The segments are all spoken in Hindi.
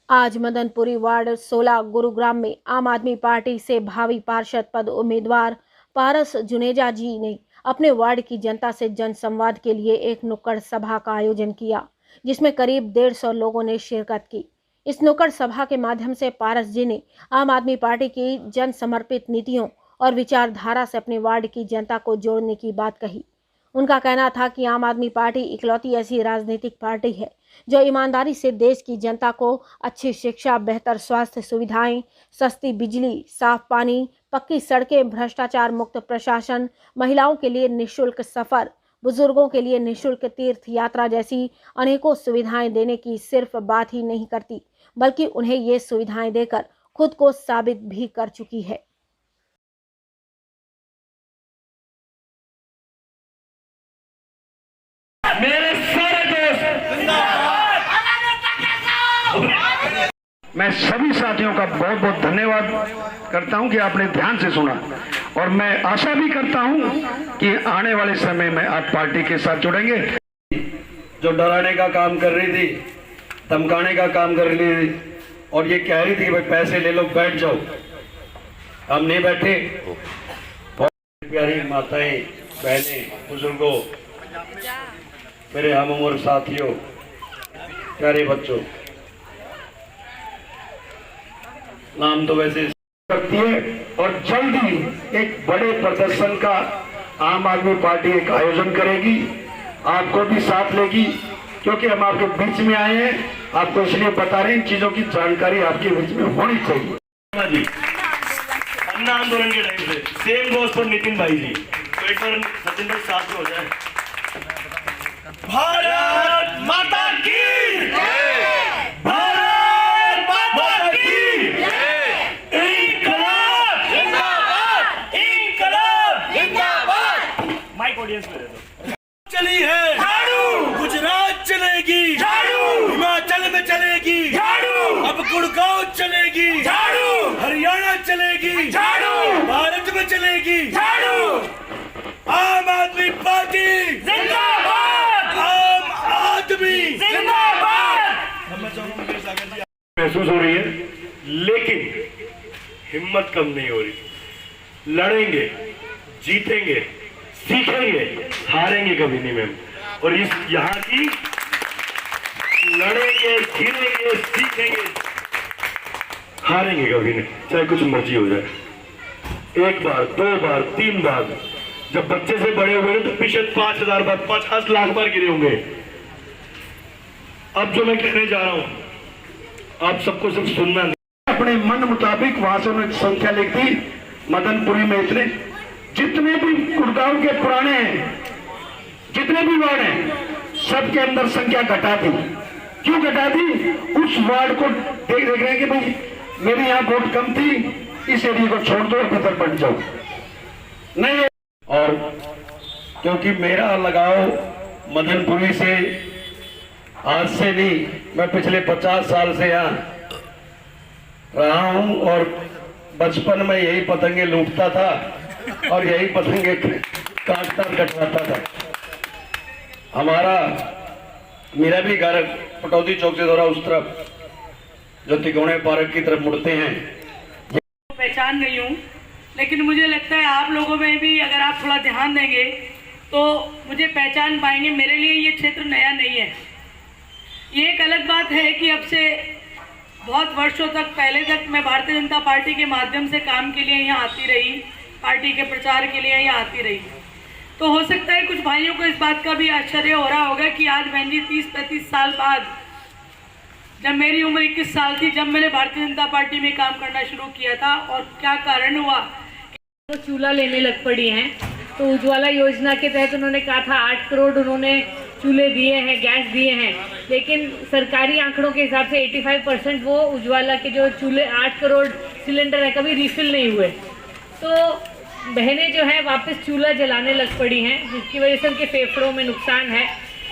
आज मदनपुरी वार्ड 16 गुरुग्राम में आम आदमी पार्टी से भावी पार्षद पद उम्मीदवार पारस जुनेजा जी ने अपने वार्ड की जनता से जनसंवाद के लिए एक नुक्कड़ सभा का आयोजन किया, जिसमें करीब 150 लोगों ने शिरकत की। इस नुक्कड़ सभा के माध्यम से पारस जी ने आम आदमी पार्टी की जन समर्पित नीतियों और विचारधारा से अपने वार्ड की जनता को जोड़ने की बात कही। उनका कहना था कि आम आदमी पार्टी इकलौती ऐसी राजनीतिक पार्टी है जो ईमानदारी से देश की जनता को अच्छी शिक्षा, बेहतर स्वास्थ्य सुविधाएं, सस्ती बिजली, साफ पानी, पक्की सड़कें, भ्रष्टाचार मुक्त प्रशासन, महिलाओं के लिए निःशुल्क सफर, बुजुर्गों के लिए निःशुल्क तीर्थ यात्रा जैसी अनेकों सुविधाएं देने की सिर्फ बात ही नहीं करती, बल्कि उन्हें ये सुविधाएं देकर खुद को साबित भी कर चुकी है। मेरे सारे दोस्त, मैं सभी साथियों का बहुत बहुत धन्यवाद करता हूं कि आपने ध्यान से सुना, और मैं आशा भी करता हूं कि आने वाले समय में आप पार्टी के साथ जुड़ेंगे। जो डराने का काम कर रही थी, धमकाने का काम कर रही थी और ये कह रही थी कि भाई पैसे ले लो, बैठ जाओ, हम नहीं बैठे। बहुत प्यारी माताएं, बहनें, बुजुर्गों, मेरे हम उम्र साथियों, प्यारे बच्चों, नाम तो वैसे करती है और जल्द ही एक बड़े प्रदर्शन का आम आदमी पार्टी एक आयोजन करेगी, आपको भी साथ लेगी, क्योंकि हम आपके बीच में आए हैं। आपको इसलिए बता रहे हैं, इन चीजों की जानकारी आपके बीच में होनी चाहिए। अन्ना आंदोलन के टाइम से सेम गोस पर नितिन भाई जी, तो एक बार सचिन भाई साथ में हो जाए। भारत माता की, भारत माता की, इंकलाब जिंदाबाद, इंकलाब जिंदाबाद। माइक ऑडियंस में दे दो। चली है झाड़ू, गुजरात चलेगी झाड़ू, हिमाचल में चलेगी झाड़ू, अब गुड़गांव चलेगी झाड़ू, हरियाणा चलेगी झाड़ू, भारत में चलेगी झाड़ू। आम आदमी पार्टी जिंदाबाद, आम आदमी जिंदाबाद। महसूस हो रही है, लेकिन हिम्मत कम नहीं हो रही। लड़ेंगे, जीतेंगे, सीखेंगे, हारेंगे कभी नहीं मैम। और इस यहाँ की लड़ेंगे, जीतेंगे, सीखेंगे, हारेंगे कभी नहीं, चाहे कुछ मर्जी हो जाए। एक बार, दो बार, तीन बार, जब बच्चे से बड़े हुए तो पीछे 5,000 बार, 50 लाख बार गिरे होंगे। अब जो मैं कहने जा रहा हूं, आप सबको सिर्फ सुनना नहीं। अपने मन मुताबिक वहां से उन्होंने संख्या लिख दी। मदनपुरी में इतने जितने भी गुड़गांव के पुराने हैं, जितने भी वार्ड हैं, सबके अंदर संख्या घटा दी। क्यों घटा दी? उस वार्ड को देख रहे हैं कि भाई मेरी यहाँ वोट कम थी, इस एरिया को छोड़ दो और भीतर बढ़ जाओ। नहीं, और क्योंकि मेरा लगाव मदनपुरी से आज से नहीं, मैं पिछले 50 साल से यहाँ रहा हूं और बचपन में यही पतंगे लूटता था और यही पतंगे काटता कटवाता था। मेरा भी घर पटौदी चौक से थोड़ा उस तरफ, जो तिकोने पार्क की तरफ मुड़ते हैं। पहचान नहीं हूँ, लेकिन मुझे लगता है आप लोगों में भी अगर आप थोड़ा ध्यान देंगे तो मुझे पहचान पाएंगे। मेरे लिए ये क्षेत्र नया नहीं है। ये एक अलग बात है कि अब से बहुत वर्षों तक, पहले तक मैं भारतीय जनता पार्टी के माध्यम से काम के लिए यहाँ आती रही, पार्टी के प्रचार के लिए यहाँ आती रही। तो हो सकता है कुछ भाइयों को इस बात का भी आश्चर्य हो रहा होगा कि आज बहन जी 30-35 साल बाद, जब मेरी उम्र 21 साल थी, जब मैंने भारतीय जनता पार्टी में काम करना शुरू किया था, और क्या कारण हुआ, तो चूल्हा लेने लग पड़ी हैं। तो उज्ज्वला योजना के तहत उन्होंने कहा था 8 करोड़ उन्होंने चूल्हे दिए हैं, गैस दिए हैं, लेकिन सरकारी आंकड़ों के हिसाब से 85% वो उज्ज्वला के जो चूल्हे 8 करोड़ सिलेंडर है कभी रिफिल नहीं हुए। तो बहनें जो है वापस चूल्हा जलाने लग पड़ी हैं, जिसकी वजह से उनके फेफड़ों में नुकसान है।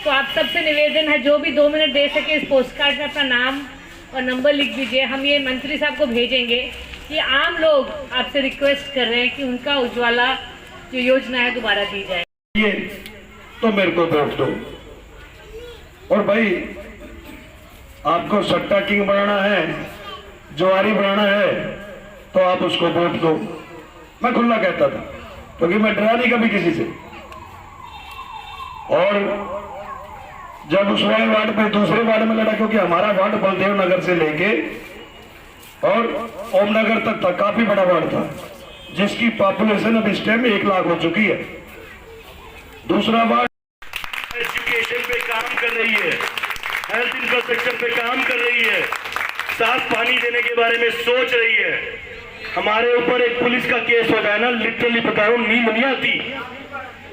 तो आप सबसे निवेदन है, जो भी 2 मिनट दे सके इस पोस्ट कार्ड में अपना नाम और नंबर लिख दीजिए। हम ये मंत्री साहब को भेजेंगे कि आम लोग आपसे रिक्वेस्ट कर रहे हैं कि उनका उज्ज्वला जो योजना है दोबारा दी जाए। ये तो मेरे को वोट दो। और भाई आपको सट्टा किंग बनाना है, जुआरी बनाना है, तो आप उसको वोट दो। मैं खुला कहता था, क्योंकि मैं डरा नहीं कभी किसी से। और जब उस वाले वार्ड पे दूसरे वार्ड में लड़ा, क्योंकि हमारा वार्ड बलदेव नगर से लेके और ओमनगर तक था, काफी बड़ा वार्ड था, जिसकी पॉपुलेशन अब इस टाइम 1 लाख हो चुकी है। दूसरा वार्ड एजुकेशन पे काम कर रही है, हेल्थ इंफ्रास्ट्रक्चर पे काम कर रही है, साफ पानी देने के बारे में सोच रही है। हमारे ऊपर एक पुलिस का केस हो जाए ना, लिटरली बता रहा हूँ, नींद नहीं आती।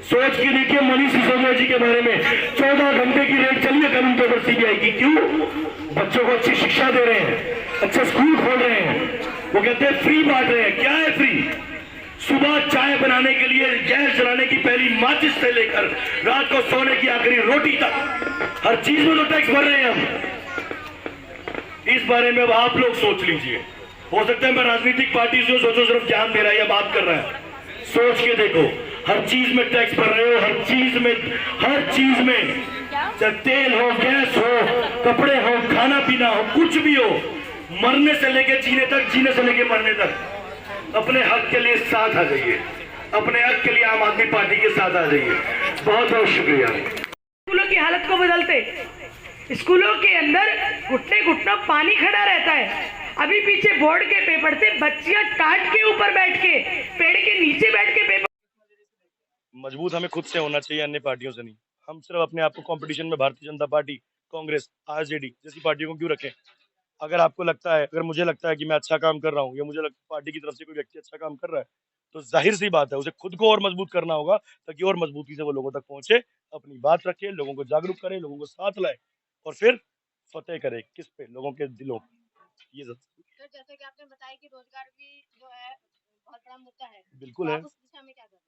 सोच के देखिए मनीष सिसोदिया जी के बारे में 14 घंटे की रेड चली है कानून के ऊपर सीबीआई की। क्यों? बच्चों को अच्छी शिक्षा दे रहे हैं, अच्छा स्कूल खोल रहे हैं, वो कहते हैं फ्री बांट रहे हैं। क्या है फ्री? सुबह चाय बनाने के लिए गैस जलाने की पहली माचिस से लेकर रात को सोने की आखिरी रोटी तक हर चीज में तो टैक्स भर रहे हैं हम। इस बारे में अब आप लोग सोच लीजिए। हो सकता है मैं राजनीतिक पार्टी से सोचो सिर्फ ज्ञान दे रहा है या बात कर रहा है, सोच के देखो, हर चीज में टैक्स भर रहे हो, हर चीज में चाहे तेल हो, गैस हो, कपड़े हो, खाना पीना हो, कुछ भी हो, मरने से लेके जीने तक, जीने से लेके मरने तक अपने हक के लिए साथ आ जाइए, अपने हक के लिए आम आदमी पार्टी के साथ आ जाइए। बहुत बहुत शुक्रिया। स्कूलों की हालत को बदलते, स्कूलों के अंदर घुटने घुटना पानी खड़ा रहता है। अभी पीछे बोर्ड के पेपर थे, बच्चियां टाट के ऊपर बैठ के, पेड़ के नीचे बैठ के पेपर। मजबूत हमें खुद से होना चाहिए, अन्य पार्टियों से नहीं। हम सिर्फ अपने आप को कंपटीशन में भारतीय जनता पार्टी, कांग्रेस, आरजेडी जैसी पार्टियों को क्यों रखें? अगर आपको लगता है, अगर मुझे लगता है कि मैं अच्छा काम कर रहा हूँ, या मुझे लगता है पार्टी की तरफ से कोई व्यक्ति अच्छा काम कर रहा है, तो जाहिर सी बात है उसे खुद को और मजबूत करना होगा, ताकि और मजबूती से वो लोगों तक पहुंचे, अपनी बात रखे, लोगों को जागरूक करे, लोगों को साथ लाए और फिर फतेह करे किस पे? लोगों के दिलों पे। ये तो जैसे कि आपने बताया कि रोजगार भी जो है बहुत बड़ा मुद्दा है, बिल्कुल तो है। आप उस दिशा में क्या कर रहे हैं?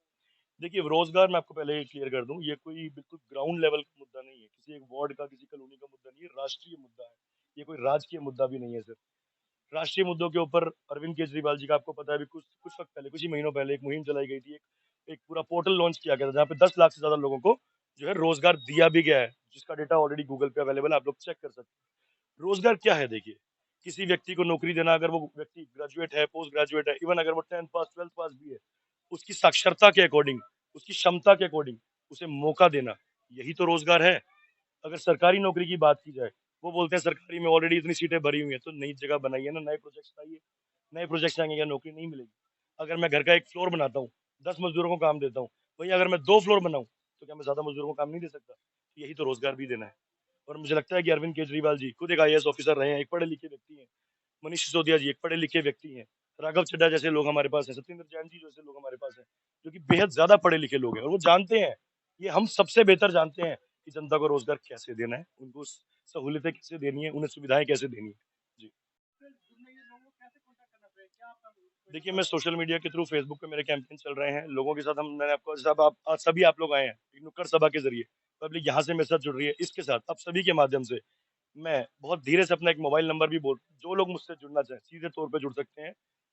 देखिए, रोजगार मैं आपको पहले क्लियर कर दूं, ये कोई बिल्कुल ग्राउंड लेवल का मुद्दा नहीं है, किसी एक वार्ड का, किसी कॉलोनी का मुद्दा नहीं है, राष्ट्रीय मुद्दा है। ये कोई राजकीय मुद्दा भी नहीं है। सिर्फ राष्ट्रीय मुद्दों के ऊपर अरविंद केजरीवाल जी का आपको पता है, अभी कुछ वक्त पहले, कुछ ही महीनों पहले एक मुहिम चलाई गई थी, एक पूरा पोर्टल लॉन्च किया गया था, जहाँ पे 10 लाख से ज्यादा लोगों को जो है रोजगार दिया भी गया है, जिसका डेटा ऑलरेडी गूगल पे अवेलेबल है, आप लोग चेक कर सकते हैं। रोजगार क्या है? देखिए, किसी व्यक्ति को नौकरी देना, अगर वो व्यक्ति ग्रेजुएट है, पोस्ट ग्रेजुएट है, इवन अगर वो 10th पास 12th पास भी है, उसकी साक्षरता के अकॉर्डिंग, उसकी क्षमता के अकॉर्डिंग उसे मौका देना, यही तो रोजगार है। अगर सरकारी नौकरी की बात की जाए, वो बोलते हैं सरकारी में ऑलरेडी इतनी सीटें भरी हुई हैं, तो नई जगह बनाइए ना, नए प्रोजेक्ट्स लाइए। नए प्रोजेक्ट्स आएंगे क्या नौकरी नहीं मिलेगी? अगर मैं घर का एक फ्लोर बनाता हूँ, 10 मजदूरों को काम देता हूँ, वहीं अगर मैं 2 फ्लोर बनाऊँ, तो क्या मैं ज्यादा मजदूरों को काम नहीं दे सकता? यही तो रोजगार भी देना है। और मुझे लगता है कि अरविंद केजरीवाल जी खुद एक IAS ऑफिसर रहे हैं, एक पढ़े लिखे व्यक्ति हैं। मनीष सिसोदिया जी एक पढ़े लिखे व्यक्ति हैं। राघव चड्ढा जैसे लोग हमारे पास हैं, सत्येंद्र जैन जी जैसे लोग हमारे पास हैं, जो कि बेहद ज्यादा पढ़े लिखे लोग हैं, और वो जानते हैं, ये हम सबसे बेहतर जानते हैं कि जनता को रोजगार कैसे देना है, उनको सहूलियतें कैसे देनी है, उन्हें सुविधाएं कैसे देनी है। जी देखिए, मैं सोशल मीडिया के थ्रू, फेसबुक पे मेरे कैंपेन चल रहे हैं, लोगों के साथ मैंने आपको, सब आप आज सभी आप लोग आए हैं एक नुक्कड़ सभा के जरिए, पब्लिक यहाँ से मेरे साथ जुड़ रही है, इसके साथ आप सभी के माध्यम से मैं बहुत धीरे से अपना एक मोबाइल नंबर भी बोल, जो लोग मुझसे जुड़ना चाहें सीधे तौर पे जुड़ सकते हैं।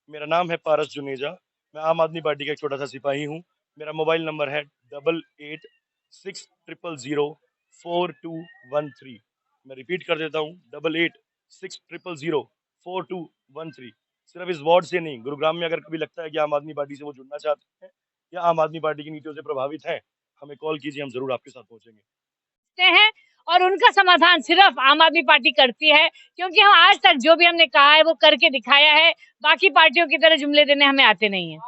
मेरा नाम है पारस जुनेजा, मैं आम आदमी पार्टी का एक छोटा सा सिपाही हूँ। मेरा मोबाइल नंबर है 8860004213। मैं रिपीट कर देता हूँ, 8860004213। सिर्फ इस वार्ड से नहीं, गुरुग्राम में अगर कभी लगता है कि आम आदमी पार्टी से वो जुड़ना चाहते हैं या आम आदमी पार्टी की नीतियों से प्रभावित हैं, हमें कॉल कीजिए, हम जरूर आपके साथ पहुंचेंगे। हैं और उनका समाधान सिर्फ आम आदमी पार्टी करती है, क्योंकि हम आज तक जो भी हमने कहा है वो करके दिखाया है। बाकी पार्टियों की तरह जुमले देने हमें आते नहीं है।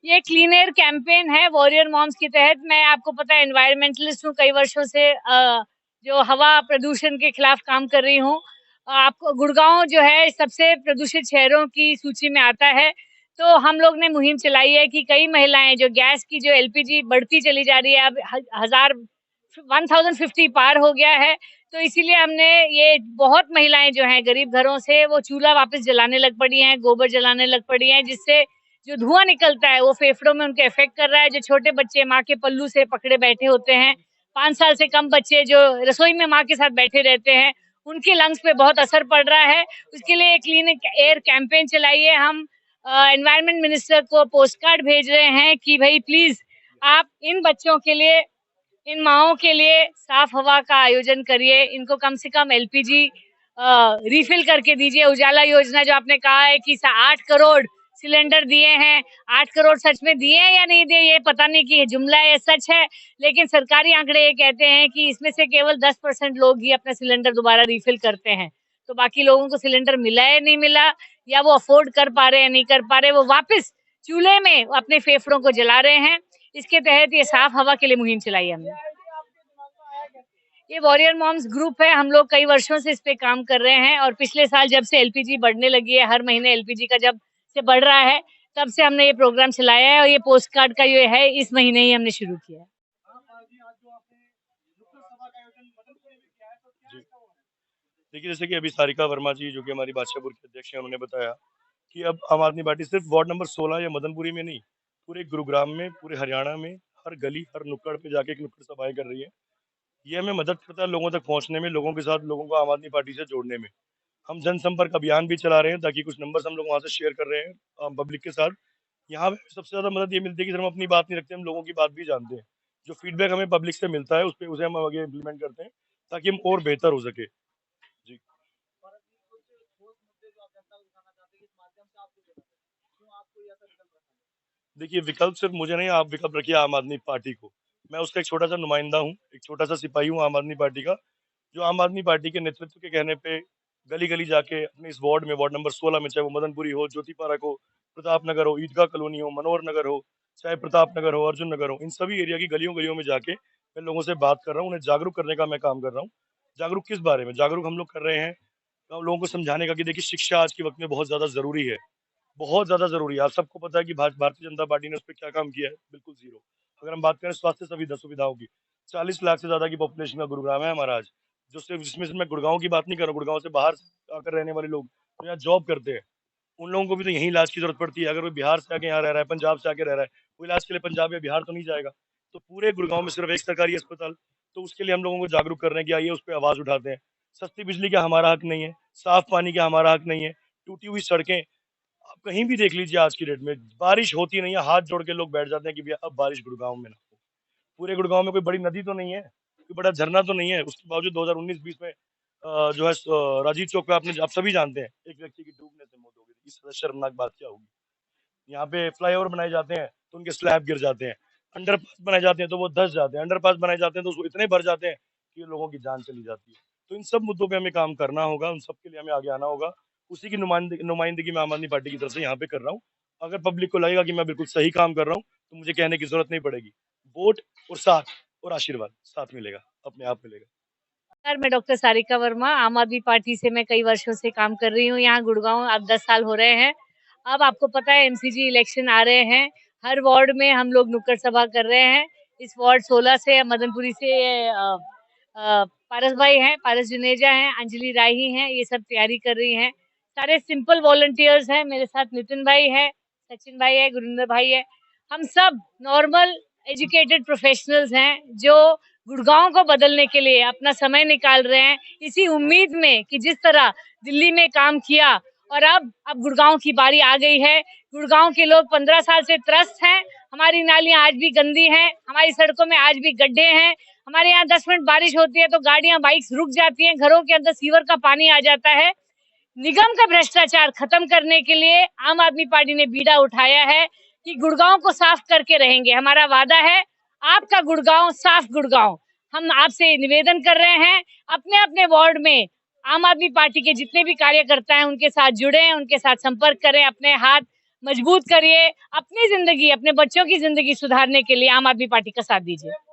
ये क्लीन एयर कैंपेन है वॉरियर मॉम्स के तहत। मैं, आपको पता है, एनवायरमेंटलिस्ट हूँ, कई वर्षों से जो हवा प्रदूषण के खिलाफ काम कर रही हूँ। आपको गुड़गांव जो है सबसे प्रदूषित शहरों की सूची में आता है। तो हम लोग ने मुहिम चलाई है कि कई महिलाएं, जो गैस की जो LPG बढ़ती चली जा रही है, अब 1050 पार हो गया है, तो इसीलिए हमने ये बहुत महिलाएं जो हैं गरीब घरों से, वो चूल्हा वापस जलाने लग पड़ी हैं, गोबर जलाने लग पड़ी हैं, जिससे जो धुआं निकलता है वो फेफड़ों में उनके इफेक्ट कर रहा है। जो छोटे बच्चे माँ के पल्लू से पकड़े बैठे होते हैं, 5 साल से कम बच्चे जो रसोई में माँ के साथ बैठे रहते हैं, उनके लंग्स पे बहुत असर पड़ रहा है। उसके लिए क्लीन एयर कैंपेन चलाइए। हम एनवायरमेंट मिनिस्टर को पोस्ट कार्ड भेज रहे हैं कि भाई प्लीज आप इन बच्चों के लिए इन माओं के लिए साफ हवा का आयोजन करिए, इनको कम से कम एलपीजी रिफिल करके दीजिए। उजाला योजना जो आपने कहा है कि 8 करोड़ सिलेंडर दिए हैं, 8 करोड़ सच में दिए हैं या नहीं दिए ये पता नहीं कि जुमला है या सच है, लेकिन सरकारी आंकड़े ये कहते हैं कि इसमें से केवल 10% लोग ही अपना सिलेंडर दोबारा रिफिल करते हैं। तो बाकी लोगों को सिलेंडर मिला है नहीं मिला, या वो अफोर्ड कर पा रहे हैं नहीं कर पा रहे, वो वापस चूल्हे में अपने फेफड़ों को जला रहे हैं। इसके तहत ये साफ हवा के लिए मुहिम चलाई हमने। ये वॉरियर मॉम्स ग्रुप है, हम लोग कई वर्षों से इस पे काम कर रहे हैं और पिछले साल जब से एलपीजी बढ़ने लगी है, हर महीने एलपीजी का जब से बढ़ रहा है, तब से हमने ये प्रोग्राम चलाया है और ये पोस्ट कार्ड का ये है इस महीने ही हमने शुरू किया है। देखिए, जैसे कि अभी सारिका वर्मा जी जो कि हमारी बादशाहपुर के अध्यक्ष हैं, उन्होंने बताया कि अब आम आदमी पार्टी सिर्फ वार्ड नंबर 16 या मदनपुरी में नहीं, पूरे गुरुग्राम में, पूरे हरियाणा में, हर गली हर नुक्कड़ पे जाके एक नुक्कड़ सभाएं कर रही है। ये हमें मदद करता है लोगों तक पहुंचने में, लोगों के साथ लोगों को आम आदमी पार्टी से जोड़ने में। हम जनसंपर्क अभियान भी चला रहे हैं ताकि कुछ नंबर्स हम लोग वहाँ से शेयर कर रहे हैं पब्लिक के साथ। यहाँ पे सबसे ज़्यादा मदद ये मिलती है कि सिर्फ हम अपनी बात नहीं रखते, हम लोगों की बात भी जानते हैं। जो फीडबैक हमें पब्लिक से मिलता है उसे हम आगे इम्प्लीमेंट करते हैं ताकि हम और बेहतर हो सके। जी, देखिए, विकल्प सिर्फ मुझे नहीं, आप विकल्प रखिए आम आदमी पार्टी को। मैं उसका एक छोटा सा नुमाइंदा हूँ, एक छोटा सा सिपाही हूँ आम आदमी पार्टी का, जो आम आदमी पार्टी के नेतृत्व के कहने पे गली गली जाके अपने इस वार्ड में, वार्ड नंबर 16 में, चाहे वो मदनपुरी हो, ज्योति पार्क हो, प्रताप नगर हो, ईदगाह कॉलोनी हो, मनोहर नगर हो, चाहे प्रताप नगर हो, अर्जुन नगर हो, इन सभी एरिया की गलियों गलियों में जाके मैं लोगों से बात कर रहा हूँ, उन्हें जागरूक करने का मैं काम कर रहा हूँ। जागरूक किस बारे में? जागरूक हम लोग कर रहे हैं हम लोगों को समझाने का कि देखिए, शिक्षा आज के वक्त में बहुत ज़्यादा ज़रूरी है, बहुत ज़्यादा ज़रूरी है। आप सबको पता है कि भारतीय जनता पार्टी ने उस पे क्या काम किया है? बिल्कुल ज़ीरो। अगर हम बात करें स्वास्थ्य सुविधाओं की, 40 लाख से ज़्यादा की पॉपुलेशन का गुरुग्राम है हमारा आज, जो सिर्फ जिसमें से मैं गुड़गाँव की बात नहीं कर रहा हूँ, गुड़गाँव से बाहर आकर रहने वाले लोग जो यहाँ जॉब करते हैं, उन लोगों को भी तो यहीं इलाज की ज़रूरत पड़ती है। अगर वो बिहार से आके यहाँ रह रहा है, पंजाब से आके रह रहा है, वो इलाज के लिए पंजाब या बिहार तो नहीं जाएगा। तो पूरे गुड़गाँव में सिर्फ एक सरकारी अस्पताल, तो उसके लिए हम लोगों को जागरूक कर रहे हैं कि आइए उस पे आवाज़ उठाते हैं। सस्ती बिजली का हमारा हक नहीं है, साफ पानी का हमारा हक नहीं है, टूटी हुई सड़कें आप कहीं भी देख लीजिए आज की डेट में, बारिश होती नहीं है, हाथ जोड़ के लोग बैठ जाते हैं कि भैया अब बारिश गुड़गांव में ना हो। पूरे गुड़गांव में कोई बड़ी नदी तो नहीं है, कोई बड़ा झरना तो नहीं है, उसके बावजूद 2019-20 में जो है राजीव चौक पे आप सभी जानते हैं एक व्यक्ति की डूबने से मौत हो गई। इससे शर्मनाक बात क्या होगी? यहाँ पे फ्लाईओवर बनाए जाते हैं तो उनके स्लैब गिर जाते हैं, अंडरपास बनाए जाते हैं तो वो धंस जाते हैं, अंडरपास बनाए जाते हैं तो उसको इतने भर जाते हैं कि लोगों की जान चली जाती है। तो इन सब मुद्दों पे हमें काम करना होगा, उन सब के लिए हमें आगे आना होगा। उसी की नुमाइंदगी मैं आम आदमी पार्टी की तरफ से यहाँ पे कर रहा हूँ। अगर पब्लिक को लगेगा कि मैं बिल्कुल सही काम कर रहा हूँ तो मुझे कहने की जरूरत नहीं पड़ेगी। वोट और साथ और आशीर्वाद साथ मिलेगा, अपने आप मिलेगा। मैं डॉक्टर सारिका वर्मा, आम आदमी पार्टी से मैं कई वर्षों से काम कर रही हूँ यहाँ गुड़गांव, अब 10 साल हो रहे हैं। अब आपको पता है एमसीजी इलेक्शन आ रहे हैं, हर वार्ड में हम लोग नुक्कड़ सभा कर रहे हैं। इस वार्ड 16 से मदनपुरी से पारस भाई हैं, पारस जुनेजा हैं, अंजलि राही हैं, ये सब तैयारी कर रही हैं। सारे सिंपल वॉलंटियर्स हैं, मेरे साथ नितिन भाई है, सचिन भाई है, गुरिंदर भाई है। हम सब नॉर्मल एजुकेटेड प्रोफेशनल्स हैं जो गुड़गांव को बदलने के लिए अपना समय निकाल रहे हैं, इसी उम्मीद में कि जिस तरह दिल्ली में काम किया और अब गुड़गांव की बारी आ गई है। गुड़गांव के लोग 15 साल से त्रस्त हैं, हमारी नालियां आज भी गंदी हैं, हमारी सड़कों में आज भी गड्ढे हैं, हमारे यहाँ 10 मिनट बारिश होती है तो गाड़ियां बाइक्स रुक जाती हैं, घरों के अंदर सीवर का पानी आ जाता है। निगम का भ्रष्टाचार खत्म करने के लिए आम आदमी पार्टी ने बीड़ा उठाया है कि गुड़गांव को साफ करके रहेंगे। हमारा वादा है आपका गुड़गांव साफ गुड़गांव। हम आपसे निवेदन कर रहे हैं, अपने अपने वार्ड में आम आदमी पार्टी के जितने भी कार्यकर्ता हैं उनके साथ जुड़े, उनके साथ संपर्क करें, अपने हाथ मजबूत करिए, अपनी जिंदगी, अपने बच्चों की जिंदगी सुधारने के लिए आम आदमी पार्टी का साथ दीजिए।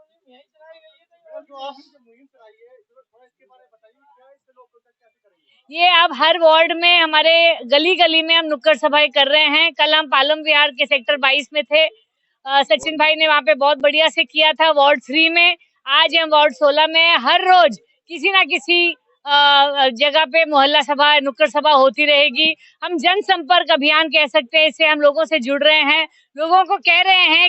ये अब हर वार्ड में, हमारे गली गली में हम नुक्कड़ सभाएं कर रहे हैं। कल हम पालम विहार के सेक्टर 22 में थे, सचिन भाई ने वहां पे बहुत बढ़िया से किया था। वार्ड 3 में, आज हम वार्ड 16 में। हर रोज किसी ना किसी जगह पे मोहल्ला सभा, नुक्कड़ सभा होती रहेगी। हम जनसंपर्क अभियान कह सकते हैं, इससे हम लोगों से जुड़ रहे हैं, लोगों को कह रहे हैं